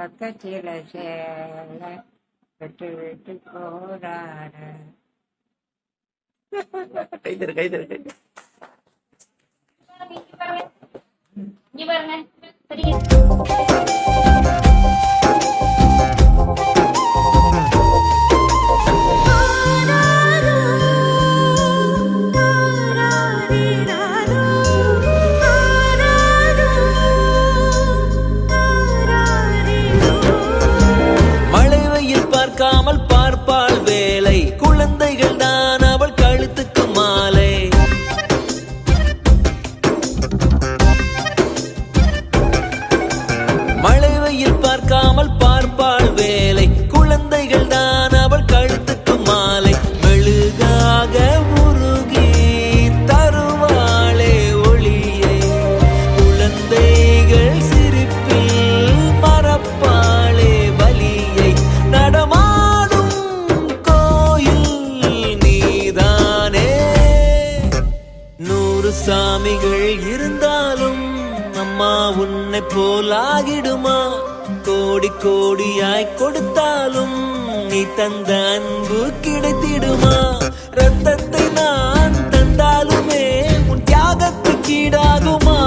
பக்கத்தில சேல விட்டு விட்டு போராட. கைதரு கைதரு கை இங்க பாருங்க. மழை வெயில் பார்க்காமல் பார்ப்பாள் வேலை, குழந்தைகள் தான் அவள் கழுத்துக்கு மாலை. மழை வெயில் பார்க்காமல் பார்ப்பாள் வேலை, குழந்தைகள் தான் அவள் கழுத்துக்கு மாலை. மெழுகாக உருகி தருவாளே ஒளியை, குழந்தைகள் சிரிப்பில் மறப்பாளே வலியை. நடமாடும் கோயில் நீதானே. 100 சாமிகள் இருந்தாலும் அம்மா உன்னை போலாகிடுமா? கோடி கோடியாய் கொடுத்தாலும் நீ தந்த அன்பு கிடைத்திடுமா? ரத்தத்தை நான் தந்தாலுமே உன் தியாகத்துக்கு ஈடாகுமா?